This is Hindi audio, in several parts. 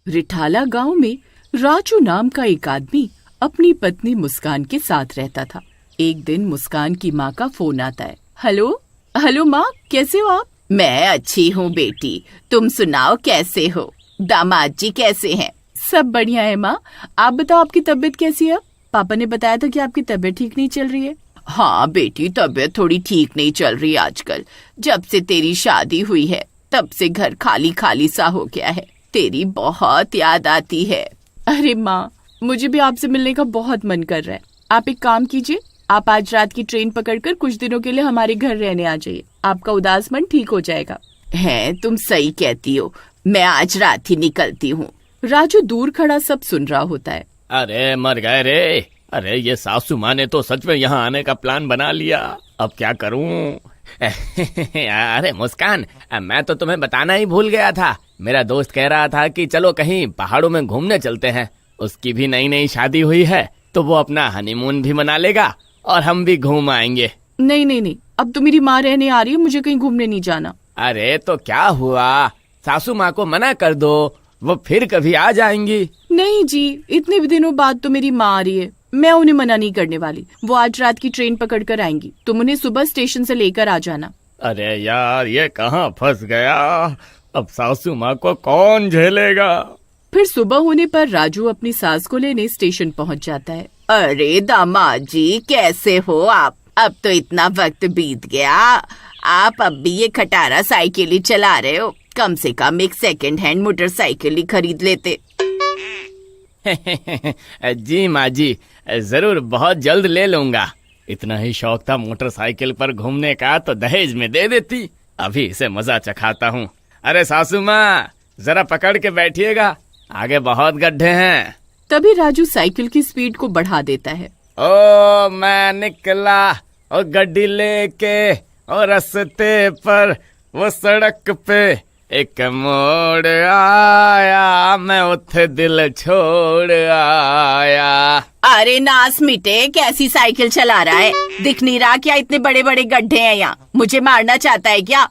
रिठाला गांव में राजू नाम का एक आदमी अपनी पत्नी मुस्कान के साथ रहता था। एक दिन मुस्कान की माँ का फोन आता है। हेलो हेलो माँ, कैसे हो आप? मैं अच्छी हूँ बेटी, तुम सुनाओ कैसे हो? दामाद जी कैसे हैं? सब बढ़िया है माँ। आप बताओ, आपकी तबीयत कैसी है? पापा ने बताया था कि आपकी तबीयत ठीक नहीं चल रही है। हाँ बेटी, तबीयत थोड़ी ठीक नहीं चल रही आजकल। जब से तेरी शादी हुई है तब से घर खाली खाली सा हो गया है। तेरी बहुत याद आती है। अरे माँ, मुझे भी आपसे मिलने का बहुत मन कर रहा है। आप एक काम कीजिए, आप आज रात की ट्रेन पकड़कर कुछ दिनों के लिए हमारे घर रहने आ जाइए। आपका उदास मन ठीक हो जाएगा। है, तुम सही कहती हो। मैं आज रात ही निकलती हूँ। राजू दूर खड़ा सब सुन रहा होता है। अरे मर गए रे। अरे ये सासू माँ ने तो सच में यहाँ आने का प्लान बना लिया। अब क्या करूँ? अरे मुस्कान, मैं तो तुम्हें बताना ही भूल गया था। मेरा दोस्त कह रहा था कि चलो कहीं पहाड़ों में घूमने चलते हैं। उसकी भी नई नई शादी हुई है तो वो अपना हनीमून भी मना लेगा और हम भी घूम आएंगे। नहीं नहीं नहीं, अब तो मेरी माँ रहने आ रही है, मुझे कहीं घूमने नहीं जाना। अरे तो क्या हुआ, सासू माँ को मना कर दो, वो फिर कभी आ जाएंगी। नहीं जी, इतने दिनों बाद तो मेरी माँ आ रही है, मैं उन्हें मना नहीं करने वाली। वो आज रात की ट्रेन पकड़ कर आएंगी, तुम उन्हें सुबह स्टेशन से लेकर आ जाना। अरे यार, ये कहाँ फंस गया। अब सासू माँ को कौन झेलेगा। फिर सुबह होने पर राजू अपनी सास को लेने स्टेशन पहुँच जाता है। अरे दामाद जी कैसे हो आप? अब तो इतना वक्त बीत गया, आप अब भी ये खटारा साइकिल ही चला रहे हो। कम से कम एक सेकंड हैंड मोटरसाइकिल ही खरीद लेते। जी माँ जी, जरूर बहुत जल्द ले लूंगा। इतना ही शौक था मोटरसाइकिल पर घूमने का तो दहेज में दे देती। अभी इसे मजा चखाता हूँ। अरे सासू माँ, जरा पकड़ के बैठिएगा, आगे बहुत गड्ढे हैं। तभी राजू साइकिल की स्पीड को बढ़ा देता है। ओ मैं निकला और गड्डी लेके और रास्ते पर वो सड़क पे एक मोड़ आया, मैं उथे दिल छोड़ आया। अरे नास मिटे, कैसी साइकिल चला रहा है? दिख नहीं रहा क्या इतने बड़े बड़े गड्ढे हैं यहाँ? मुझे मारना चाहता है क्या?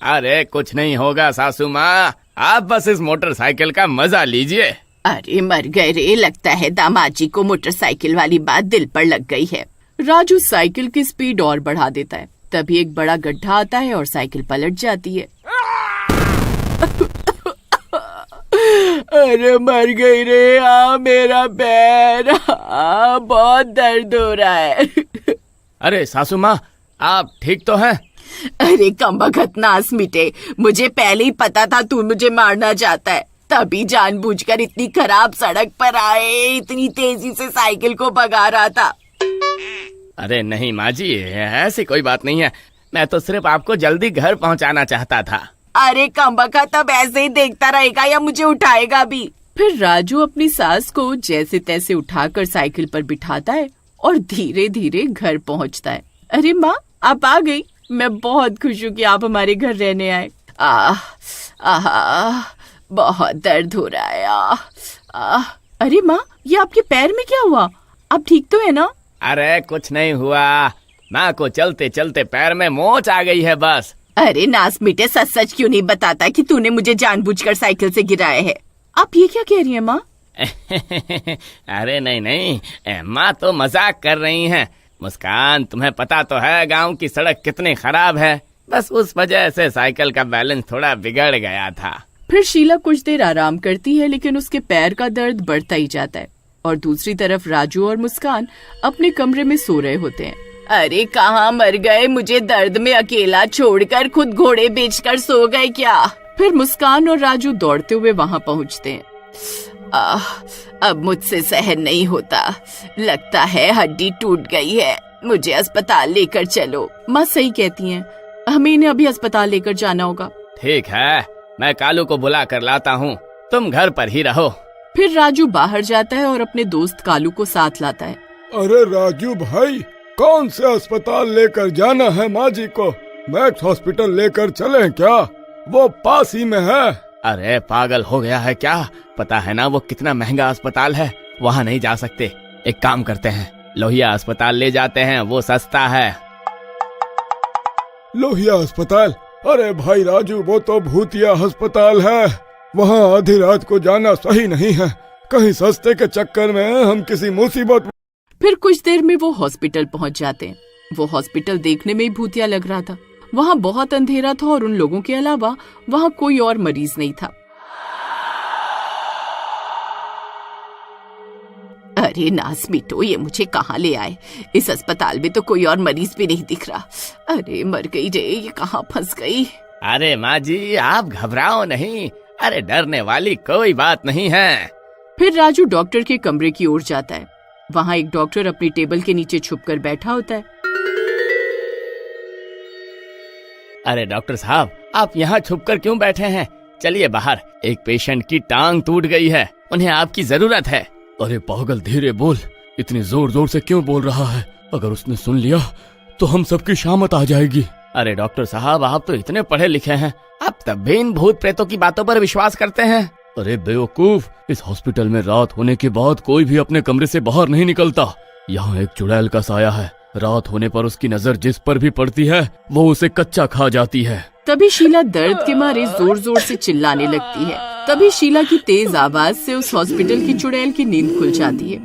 अरे कुछ नहीं होगा सासू माँ, आप बस इस मोटरसाइकिल का मजा लीजिए। अरे मर गए रे, लगता है दामाद जी को मोटरसाइकिल वाली बात दिल पर लग गई है। राजू साइकिल की स्पीड और बढ़ा देता है। तभी एक बड़ा गड्ढा आता है और साइकिल पलट जाती है। अरे मर गई रे, मेरा पैर, बहुत दर्द हो रहा है। अरे सासू माँ, आप ठीक तो हैं? अरे कमबख्त नास मिटे, मुझे पहले ही पता था तू मुझे मारना चाहता है, तभी जानबूझकर इतनी खराब सड़क पर आए, इतनी तेजी से साइकिल को भगा रहा था। अरे नहीं माँ जी, ऐसी कोई बात नहीं है। मैं तो सिर्फ आपको जल्दी घर पहुँचाना चाहता था। अरे कमबख्त, अब ऐसे ही देखता रहेगा या मुझे उठाएगा भी? फिर राजू अपनी सास को जैसे तैसे उठाकर साइकिल पर बिठाता है और धीरे धीरे घर पहुँचता है। अरे माँ, आप आ गई। मैं बहुत खुश हूँ कि आप हमारे घर रहने आए। बहुत दर्द हो रहा है। अरे माँ, ये आपके पैर में क्या हुआ? आप ठीक तो है ना? अरे कुछ नहीं हुआ, माँ को चलते चलते पैर में मोच आ गई है बस। अरे नास मिटे, सच सच क्यों नहीं बताता कि तूने मुझे जानबूझकर साइकिल से गिराया है? आप ये क्या कह रही हैं माँ? अरे नहीं नहीं, माँ तो मजाक कर रही हैं। मुस्कान, तुम्हें पता तो है गांव की सड़क कितनी खराब है, बस उस वजह से साइकिल का बैलेंस थोड़ा बिगड़ गया था। फिर शीला कुछ देर आराम करती है, लेकिन उसके पैर का दर्द बढ़ता ही जाता है और दूसरी तरफ राजू और मुस्कान अपने कमरे में सो रहे होते हैं। अरे कहाँ मर गए, मुझे दर्द में अकेला छोड़कर खुद घोड़े बेचकर सो गए क्या? फिर मुस्कान और राजू दौड़ते हुए वहाँ पहुँचते हैं। अब मुझसे सहन नहीं होता, लगता है हड्डी टूट गई है, मुझे अस्पताल लेकर चलो। माँ सही कहती हैं, हमें इन्हें अभी अस्पताल लेकर जाना होगा। ठीक है, मैं कालू को बुला कर लाता हूँ, तुम घर पर ही रहो। फिर राजू बाहर जाता है और अपने दोस्त कालू को साथ लाता है। अरे राजू भाई, कौन से अस्पताल लेकर जाना है माँ जी को? मैक्स हॉस्पिटल लेकर चलें क्या? वो पास ही में है। अरे पागल हो गया है क्या? पता है ना वो कितना महंगा अस्पताल है, वहाँ नहीं जा सकते। एक काम करते हैं, लोहिया अस्पताल ले जाते हैं, वो सस्ता है। लोहिया अस्पताल? अरे भाई राजू, वो तो भूतिया अस्पताल है, वहाँ आधी रात को जाना सही नहीं है। कहीं सस्ते के चक्कर में हम किसी मुसीबत। फिर कुछ देर में वो हॉस्पिटल पहुंच जाते हैं। वो हॉस्पिटल देखने में ही भूतिया लग रहा था। वहाँ बहुत अंधेरा था और उन लोगों के अलावा वहाँ कोई और मरीज नहीं था। अरे नास मिटो, ये मुझे कहाँ ले आए? इस अस्पताल में तो कोई और मरीज भी नहीं दिख रहा। अरे मर गई रे, ये कहाँ फंस गई। अरे माँ जी, आप घबराओ नहीं। अरे डरने वाली कोई बात नहीं है। फिर राजू डॉक्टर के कमरे की ओर जाता है। वहाँ एक डॉक्टर अपनी टेबल के नीचे छुपकर बैठा होता है। अरे डॉक्टर साहब, आप यहाँ छुपकर क्यों बैठे हैं? चलिए बाहर, एक पेशेंट की टांग टूट गई है, उन्हें आपकी जरूरत है। अरे पागल, धीरे बोल। इतनी जोर जोर से क्यों बोल रहा है? अगर उसने सुन लिया तो हम सबकी शामत आ जाएगी। अरे डॉक्टर साहब, आप तो इतने पढ़े लिखे हैं, आप तब भी इन भूत प्रेतों की बातों पर विश्वास करते हैं? अरे बेवकूफ, इस हॉस्पिटल में रात होने के बाद कोई भी अपने कमरे से बाहर नहीं निकलता। यहाँ एक चुड़ैल का साया है। रात होने पर उसकी नजर जिस पर भी पड़ती है वो उसे कच्चा खा जाती है। तभी शीला दर्द के मारे जोर जोर से चिल्लाने लगती है। तभी शीला की तेज आवाज से उस हॉस्पिटल की चुड़ैल की नींद खुल जाती है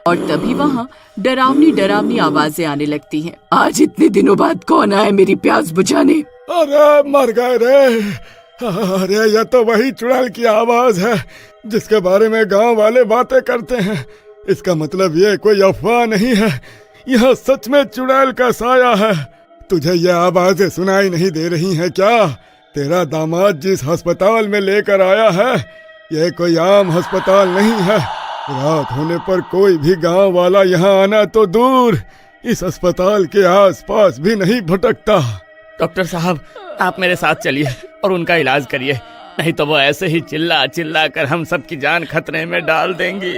और तभी वहाँ डरावनी डरावनी आवाजें आने लगती हैं। आज इतने दिनों बाद कौन आया मेरी प्यास बुझाने? अरे मर गए रे। अरे यह तो वही चुड़ैल की आवाज है जिसके बारे में गांव वाले बातें करते हैं। इसका मतलब ये कोई अफवाह नहीं है, यह सच में चुड़ैल का साया है। तुझे यह आवाजें सुनाई नहीं दे रही हैं क्या? तेरा दामाद जिस अस्पताल में लेकर आया है यह कोई आम अस्पताल नहीं है। रात होने पर कोई भी गांव वाला यहाँ आना तो दूर, इस अस्पताल के आसपास भी नहीं भटकता। डॉक्टर साहब, आप मेरे साथ चलिए और उनका इलाज करिए, नहीं तो वो ऐसे ही चिल्ला चिल्ला कर हम सबकी जान खतरे में डाल देंगी।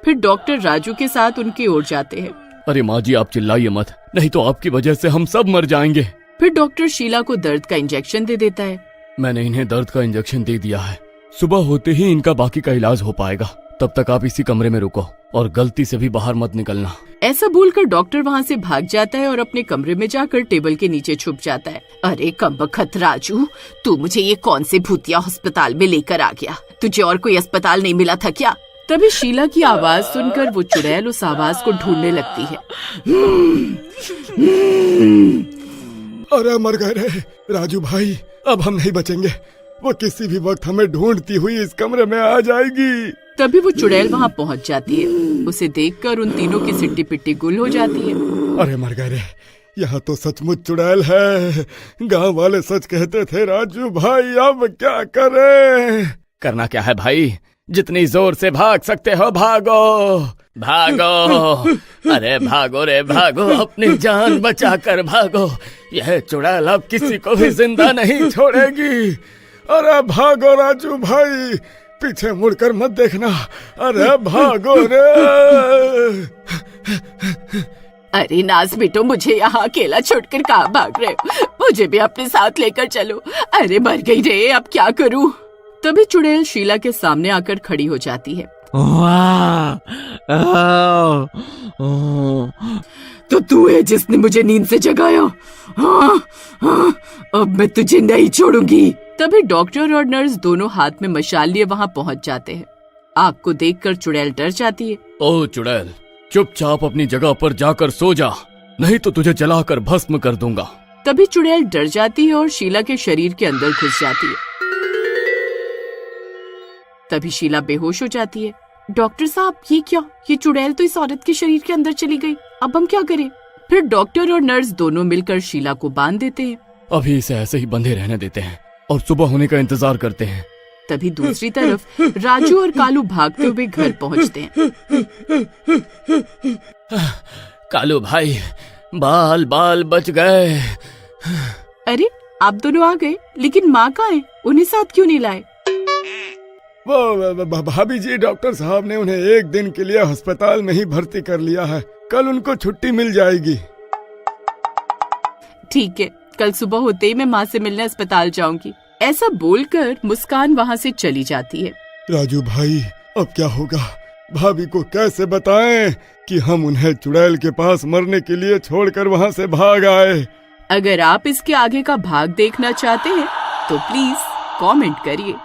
फिर डॉक्टर राजू के साथ उनकी ओर जाते हैं। अरे माँ जी, आप चिल्लाइए मत, नहीं तो आपकी वजह से हम सब मर जाएंगे। फिर डॉक्टर शीला को दर्द का इंजेक्शन दे देता है। मैंने इन्हें दर्द का इंजेक्शन दे दिया है, सुबह होते ही इनका बाकी का इलाज हो पाएगा। तब तक आप इसी कमरे में रुको और गलती से भी बाहर मत निकलना। ऐसा बोलकर डॉक्टर वहाँ से भाग जाता है और अपने कमरे में जाकर टेबल के नीचे छुप जाता है। अरे कमबख्त राजू, तू मुझे ये कौन से भूतिया अस्पताल में लेकर आ गया? तुझे और कोई अस्पताल नहीं मिला था क्या? तभी शीला की आवाज सुनकर वो चुड़ैल उस आवाज को ढूंढने लगती है। अरे मर गए रे राजू भाई, अब हम नहीं बचेंगे। वो किसी भी वक्त हमें ढूंढती हुई इस कमरे में आ जाएगी। तभी वो चुड़ैल वहाँ पहुँच जाती है। उसे देखकर उन तीनों की सिट्टी पिट्टी गुल हो जाती है। अरे मर गए रे, यहाँ तो सचमुच चुड़ैल है। गांव वाले सच कहते थे राजू भाई, अब क्या करें? करना क्या है भाई? जितनी जोर से भाग सकते हो भागो, भागो। अरे भागो रे भागो, अपनी जान बचाकर भागो। यह चुड़ैल अब किसी को भी जिंदा नहीं छोड़ेगी। अरे भागो राजू भाई, पीछे मुड़कर मत देखना। अरे भागो रे। अरे नाज बेटो, मुझे यहाँ अकेला छोड़कर कहाँ भाग रहे हो? मुझे भी अपने साथ लेकर चलो। अरे मर गई रे, अब क्या करूँ? तभी चुड़ैल शीला के सामने आकर खड़ी हो जाती है। तो तू है जिसने मुझे नींद से जगाया? अब मैं तुझे नहीं छोड़ूंगी। तभी डॉक्टर और नर्स दोनों हाथ में मशाल लिए वहाँ पहुँच जाते हैं। आग को देखकर चुड़ैल डर जाती है। ओ चुड़ैल, चुपचाप अपनी जगह पर जाकर सो जा, नहीं तो तुझे जलाकर भस्म कर दूंगा। तभी चुड़ैल डर जाती है और शीला के शरीर के अंदर घुस जाती है। तभी शीला बेहोश हो जाती है। डॉक्टर साहब, ये क्या? ये चुड़ैल तो इस औरत के शरीर के अंदर चली गई, अब हम क्या करें? फिर डॉक्टर और नर्स दोनों मिलकर शीला को बांध देते हैं। अभी इसे ऐसे ही बंधे रहने देते हैं और सुबह होने का इंतजार करते हैं। तभी दूसरी तरफ राजू और कालू भागते हुए घर पहुंचते हैं। कालू भाई, बाल बाल बच गए। अरे आप दोनों आ गए, लेकिन माँ कहाँ है? उन्हें साथ क्यों नहीं लाए? वो भाभी जी, डॉक्टर साहब ने उन्हें एक दिन के लिए अस्पताल में ही भर्ती कर लिया है। कल उनको छुट्टी मिल जाएगी। ठीक है, कल सुबह होते ही मैं माँ से मिलने अस्पताल जाऊंगी। ऐसा बोलकर मुस्कान वहाँ से चली जाती है। राजू भाई, अब क्या होगा? भाभी को कैसे बताएं कि हम उन्हें चुड़ैल के पास मरने के लिए छोड़कर वहाँ से भाग आए? अगर आप इसके आगे का भाग देखना चाहते हैं तो प्लीज कमेंट करिए।